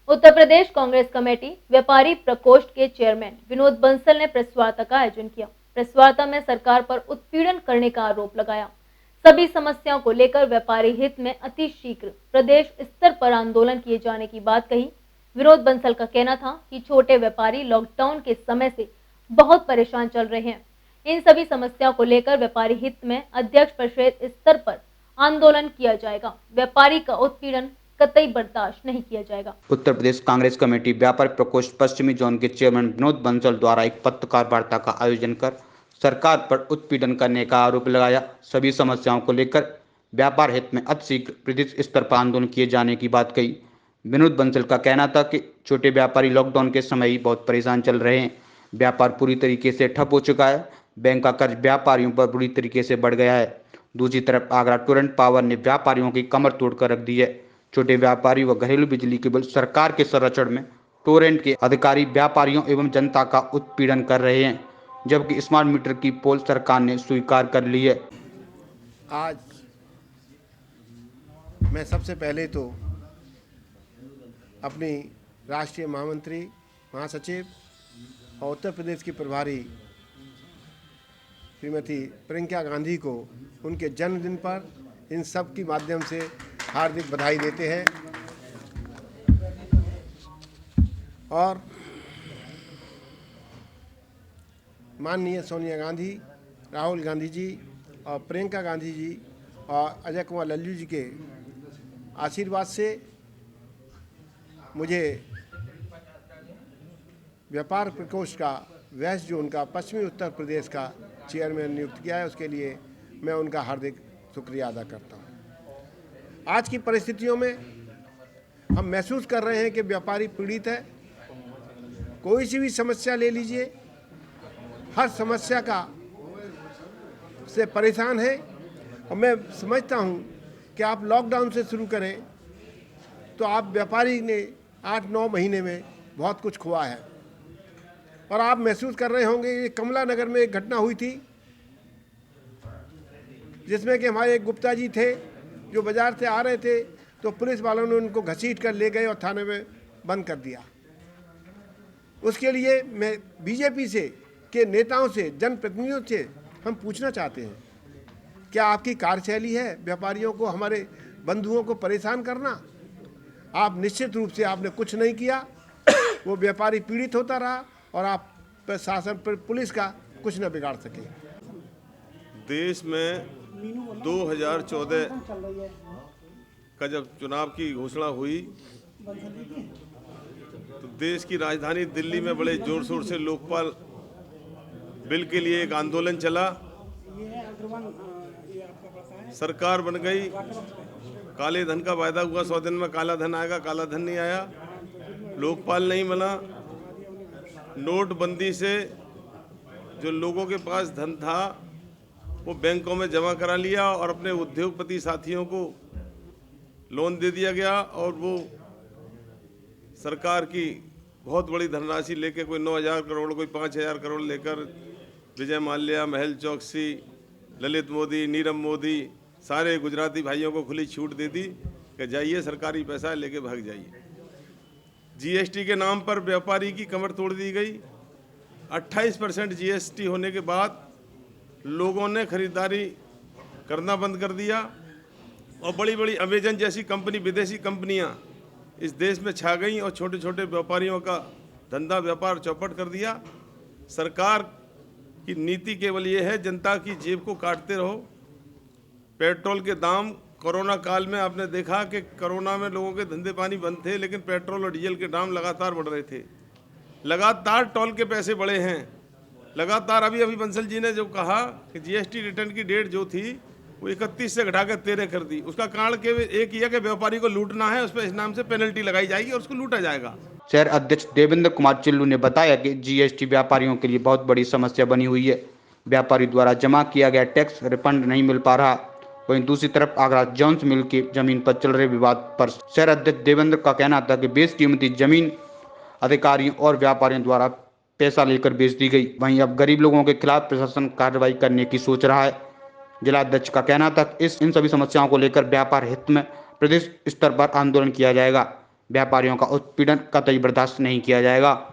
Uttar Pradesh Congress committee व्यापारी प्रकोष्ठ के चेयरमैन विनोद बंसल ने प्रेस वार्ता का आयोजन किया। प्रेस वार्ता में सरकार पर उत्पीड़न करने का आरोप लगाया। सभी समस्याओं को लेकर व्यापारी हित में अति शीघ्र प्रदेश स्तर पर आंदोलन किए जाने की बात कही। विनोद बंसल का कहना था कि छोटे व्यापारी लॉकडाउन के समय से बहुत परेशान चल रहे हैं। इन सभी समस्याओं को लेकर व्यापारी हित में अध्यक्ष परिषद स्तर पर आंदोलन किया जाएगा। व्यापारी का उत्पीड़न कतई बर्दाश्त नहीं किया जाएगा। उत्तर प्रदेश कांग्रेस कमेटी व्यापार प्रकोष्ठ पश्चिमी जोन के चेयरमैन विनोद बंसल द्वारा एक पत्रकार वार्ता का आयोजन कर सरकार पर उत्पीड़न करने का आरोप लगाया। सभी समस्याओं को लेकर व्यापार हित में अतिशीघ्र प्रदेश स्तर पर आंदोलन किए जाने की बात कही। विनोद बंसल का कहना था कि छोटे व्यापारी लॉकडाउन के समय ही बहुत परेशान चल रहे हैं। व्यापार पूरी तरीके से ठप हो चुका है। बैंक का कर्ज व्यापारियों पर बुरी तरीके से बढ़ गया है। दूसरी तरफ आगरा टोरेंट पावर ने व्यापारियों की कमर तोड़कर रख दी है। छोटे व्यापारी व घरेलू बिजली के बिल सरकार के संरक्षण में टोरेंट के अधिकारी व्यापारियों एवं जनता का उत्पीड़न कर रहे हैं, जबकि स्मार्ट मीटर की पोल सरकार ने स्वीकार कर ली है। आज मैं सबसे पहले तो अपनी राष्ट्रीय महामंत्री, महासचिव और उत्तर प्रदेश की प्रभारी श्रीमती प्रियंका गांधी को उनके जन्मदिन पर इन सब के माध्यम से हार्दिक बधाई देते हैं। और माननीय सोनिया गांधी, राहुल गांधी जी और प्रियंका गांधी जी और अजय कुमार लल्लू जी के आशीर्वाद से मुझे व्यापार प्रकोष्ठ का वेस्ट जोन का पश्चिमी उत्तर प्रदेश का चेयरमैन नियुक्त किया है। उसके लिए मैं उनका हार्दिक शुक्रिया अदा करता हूँ। आज की परिस्थितियों में हम महसूस कर रहे हैं कि व्यापारी पीड़ित है। कोई सी भी समस्या ले लीजिए, हर समस्या का से परेशान है। और मैं समझता हूँ कि आप लॉकडाउन से शुरू करें तो आप व्यापारी ने 8-9 महीने में बहुत कुछ खोआ है। और आप महसूस कर रहे होंगे कि कमला नगर में एक घटना हुई थी जिसमें कि हमारे एक गुप्ता जी थे जो बाज़ार से आ रहे थे, तो पुलिस वालों ने उनको घसीट कर ले गए और थाने में बंद कर दिया। उसके लिए मैं बीजेपी से के नेताओं से, जनप्रतिनिधियों से हम पूछना चाहते हैं, क्या आपकी कार्यशैली है व्यापारियों को, हमारे बंधुओं को परेशान करना? आप निश्चित रूप से आपने कुछ नहीं किया। वो व्यापारी पीड़ित होता रहा और आप प्रशासन पर पुलिस का कुछ न बिगाड़ सके। देश में 2014 का जब चुनाव की घोषणा हुई तो देश की राजधानी दिल्ली में बड़े जोर शोर से लोकपाल बिल के लिए एक आंदोलन चला। सरकार बन गई, काले धन का वायदा हुआ, 100 दिन में काला धन आएगा, काला धन नहीं आया, लोकपाल नहीं बना। नोटबंदी से जो लोगों के पास धन था वो बैंकों में जमा करा लिया और अपने उद्योगपति साथियों को लोन दे दिया गया। और वो सरकार की बहुत बड़ी धनराशि लेके, कोई 9,000 करोड़, कोई 5,000 करोड़ लेकर विजय माल्या, महल चौकसी, ललित मोदी, नीरव मोदी, सारे गुजराती भाइयों को खुली छूट दे दी कि जाइए सरकारी पैसा लेके भाग जाइए। जीएसटी के नाम पर व्यापारी की कमर तोड़ दी गई। 28% जीएसटी होने के बाद लोगों ने खरीदारी करना बंद कर दिया और बड़ी बड़ी अमेजन जैसी कंपनी, विदेशी कंपनियां इस देश में छा गई और छोटे छोटे व्यापारियों का धंधा व्यापार चौपट कर दिया। सरकार की नीति केवल ये है, जनता की जेब को काटते रहो। पेट्रोल के दाम कोरोना काल में आपने देखा कि कोरोना में लोगों के धंधे पानी बंद थे, लेकिन पेट्रोल और डीजल के दाम लगातार बढ़ रहे थे। लगातार टोल के पैसे बढ़े हैं लगातार। अभी बंसल जी ने जो कहा कि जीएसटी रिटर्न की डेट जो थी वो 31 से घटाकर 13 कर दी। उसका कारण केवल एक ही है कि व्यापारी को लूटना है, उस पर इस नाम से पेनल्टी लगाई जाएगी और उसको लूटा जाएगा। शहर अध्यक्ष देवेंद्र कुमार चिल्लू ने बताया कि जीएसटी व्यापारियों के लिए बहुत बड़ी समस्या बनी हुई है। व्यापारी द्वारा जमा किया गया टैक्स रिफंड नहीं मिल पा रहा। वहीं दूसरी तरफ आगरा जॉन्स मिल की जमीन पर चल रहे विवाद पर शहर अध्यक्ष देवेंद्र का कहना था कि बेशकीमती जमीन अधिकारियों और व्यापारियों द्वारा पैसा लेकर बेच दी गई। वहीं अब गरीब लोगों के खिलाफ प्रशासन कार्रवाई करने की सोच रहा है। जिला अध्यक्ष का कहना था इन सभी समस्याओं को लेकर व्यापार हित में प्रदेश स्तर पर आंदोलन किया जाएगा। व्यापारियों का उत्पीड़न कतई बर्दाश्त नहीं किया जाएगा।